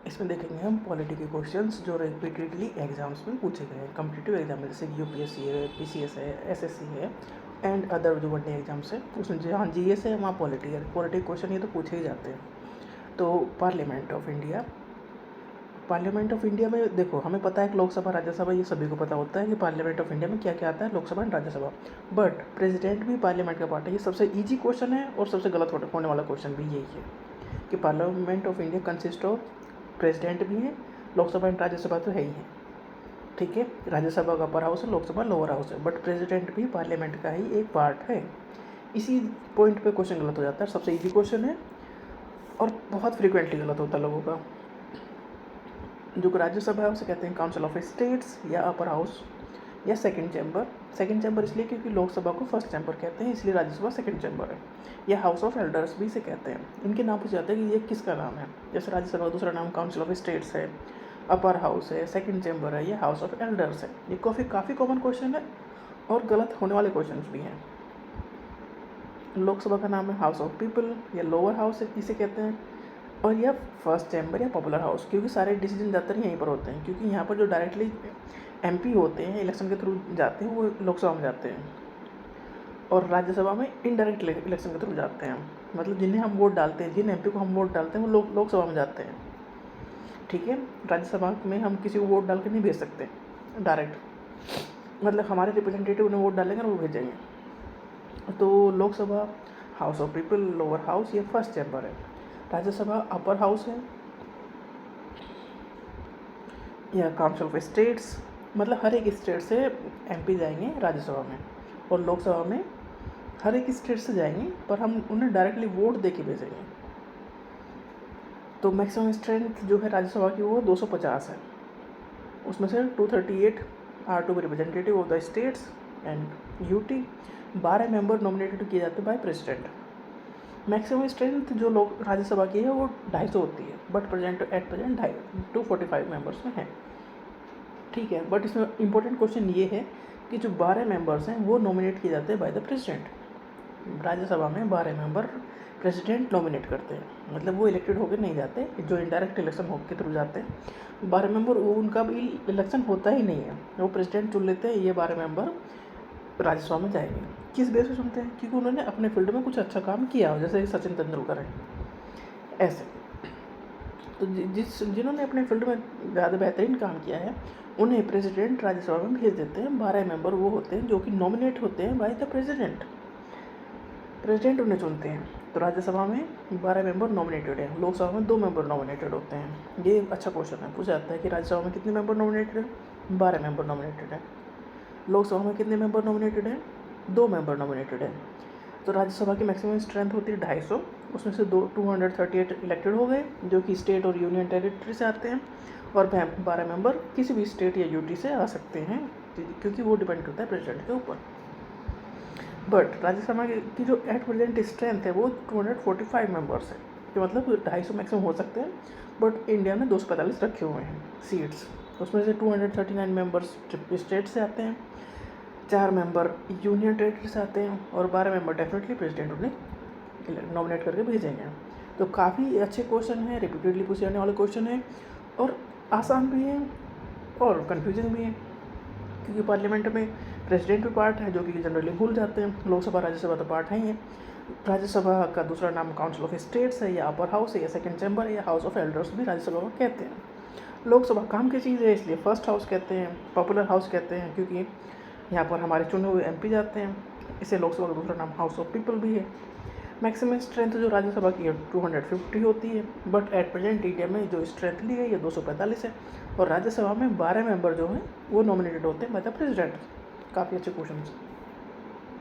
इसमें देखेंगे हम पॉलिटी के क्वेश्चंस जो रिपीटेडली एग्जाम्स में पूछे गए हैं, कॉम्पिटिटिव एग्जाम में, जैसे यूपीएससी है, पीसीएस है, एसएससी है एंड अदर जो वनडे एग्जाम्स है उसमें जहाँ जीएस है वहाँ पॉलिटी है। पॉलिटी क्वेश्चन ये तो पूछे ही जाते हैं। तो पार्लियामेंट ऑफ इंडिया में देखो, हमें पता है कि लोकसभा राज्यसभा ये सभी को पता होता है कि पार्लियामेंट ऑफ इंडिया में क्या क्या आता है, Lok Sabha and Rajya Sabha. But president भी पार्लियामेंट का पार्ट है। ये सबसे ईजी क्वेश्चन है और सबसे गलत होने वाला क्वेश्चन भी यही है कि parliament of India consist of president भी है, लोकसभा एंड राज्यसभा तो है ही है, ठीक है। राज्यसभा का अपर हाउस है, लोकसभा लोअर हाउस है, बट प्रेसिडेंट भी पार्लियामेंट का ही एक पार्ट है। इसी पॉइंट पे क्वेश्चन गलत हो जाता है। सबसे इजी क्वेश्चन है और बहुत फ्रिक्वेंटली गलत होता है लोगों का। जो राज्यसभा है उसे कहते हैं काउंसिल ऑफ स्टेट्स या अपर हाउस या सेकंड चैम्बर इसलिए क्योंकि लोकसभा को फर्स्ट चैम्बर कहते हैं, इसलिए राज्यसभा सेकंड चैम्बर है। या हाउस ऑफ एल्डर्स भी इसे कहते हैं। इनके नाम पूछ जाते हैं कि ये किसका नाम है। जैसे राज्यसभा दूसरा नाम काउंसिल ऑफ स्टेट्स है, अपर हाउस है, सेकंड चैम्बर है, ये हाउस ऑफ एल्डर्स है। ये काफ़ी कॉमन क्वेश्चन है और गलत होने वाले क्वेश्चन भी हैं। लोकसभा का नाम है हाउस ऑफ पीपल या लोअर हाउस इसे कहते हैं, और यह फर्स्ट चैम्बर या पॉपुलर हाउस, क्योंकि सारे डिसीजन ज़्यादातर यहीं पर होते हैं। क्योंकि यहाँ पर जो डायरेक्टली एमपी होते हैं इलेक्शन के थ्रू जाते हैं वो लोकसभा में जाते हैं, और राज्यसभा में इनडायरेक्ट इलेक्शन के थ्रू जाते हैं। मतलब जिन्हें हम वोट डालते हैं, जिन एमपी को हम वोट डालते हैं वो लोकसभा में जाते हैं, ठीक है। राज्यसभा में हम किसी को वोट डाल के नहीं भेज सकते डायरेक्ट, मतलब हमारे रिप्रेजेंटेटिव उन्हें वोट डालेंगे और वो भेजेंगे। तो Lok Sabha house of people, lower house, ये फर्स्ट चैम्बर है। राज्यसभा अपर हाउस है या काउंसिल ऑफ स्टेट्स, मतलब हर एक स्टेट से एमपी जाएंगे राज्यसभा में, और लोकसभा में हर एक स्टेट से जाएंगे पर हम उन्हें डायरेक्टली वोट दे के भेजेंगे। तो मैक्सिमम स्ट्रेंथ जो है राज्यसभा की वो 250 है। उसमें से 238 are to be representative of the states and UT. 12 member nominated किए जाते हैं बाय प्रेसिडेंट। मैक्सिमम स्ट्रेंथ जो लोग राज्यसभा की है वो 250 होती है, बट एट प्रेजेंट 245 मेंबर्स में है, ठीक है। बट इसमें इंपॉर्टेंट क्वेश्चन ये है कि जो 12 मेंबर्स हैं वो नॉमिनेट किए जाते हैं बाय द प्रेसिडेंट। राज्यसभा में 12 मेंबर प्रेसिडेंट नॉमिनेट करते हैं, मतलब वो इलेक्टेड होकर नहीं जाते, जो इनडायरेक्ट इलेक्शन के थ्रू जाते हैं। 12 मेंबर वो उनका भी इलेक्शन होता ही नहीं है, वो प्रेसिडेंट चुन लेते हैं, ये 12 मेंबर राज्यसभा में जाएंगे। किस बेस पे चुनते हैं? क्योंकि उन्होंने अपने फील्ड में कुछ अच्छा काम किया हो, जैसे सचिन तेंदुलकर है ऐसे। तो जिन्होंने अपने फील्ड में ज़्यादा बेहतरीन काम किया है उन्हें प्रेसिडेंट राज्यसभा में भेज देते हैं। 12 मेंबर वो होते हैं जो कि नॉमिनेट होते हैं बाय द प्रेसिडेंट उन्हें चुनते हैं। तो राज्यसभा में 12 मेंबर नॉमिनेटेड हैं, लोकसभा में 2 मेंबर नॉमिनेटेड होते हैं। ये अच्छा क्वेश्चन है, पूछा जाता है कि राज्यसभा में कितने मेंबर नॉमिनेटेड हैं? 12 मेंबर नॉमिनेटेड हैं। लोकसभा में कितने मेंबर नॉमिनेटेड हैं? 2 मेंबर नॉमिनेटेड हैं। तो राज्यसभा की मैक्सिमम स्ट्रेंथ होती है 250, उसमें से 238 इलेक्टेड हो गए जो कि स्टेट और यूनियन टेरिटरी से आते हैं, और 12 मेंबर किसी भी स्टेट या यूटी से आ सकते हैं, क्योंकि वो डिपेंड करता है प्रेसिडेंट के ऊपर। बट राज्यसभा की जो एट प्रेजेंट स्ट्रेंथ है वो 245 मेंबर्स है, कि मतलब 250 मैक्सिमम हो सकते हैं, बट इंडिया ने 245 रखे हुए हैं सीट्स। उसमें से 239 मेंबर्स स्टेट से आते हैं, 4 मेंबर यूनियन टेरिटरी से आते हैं, और 12 मेंबर डेफिनेटली प्रेसिडेंट उन्हें नॉमिनेट करके भेजेंगे। तो काफ़ी अच्छे क्वेश्चन हैं, रिपीटेडली पूछे जाने वाले क्वेश्चन हैं, और आसान भी हैं और कन्फ्यूजिंग भी हैं, क्योंकि पार्लियामेंट में प्रेसिडेंट भी पार्ट है जो कि जनरली भूल जाते हैं। लोकसभा राज्यसभा तो पार्ट है ही है। राज्यसभा का दूसरा नाम काउंसिल ऑफ स्टेट्स है या अपर हाउस है या सेकंड चैम्बर है या हाउस ऑफ एल्डर्स भी राज्यसभा को कहते हैं। लोकसभा काम की चीज़ है इसलिए फर्स्ट हाउस कहते हैं, पॉपुलर हाउस कहते हैं क्योंकि यहाँ पर हमारे चुने हुए एमपी जाते हैं। इसे लोकसभा का दूसरा नाम हाउस ऑफ पीपल भी है। मैक्सिमम स्ट्रेंथ जो राज्यसभा की है 250 होती है, बट एट प्रेजेंट इंडिया में जो स्ट्रेंथ ली है ये 245 है, और राज्यसभा में 12 मेंबर जो हैं वो नॉमिनेटेड होते हैं बाय द प्रेसिडेंट। काफ़ी अच्छे क्वेश्चन।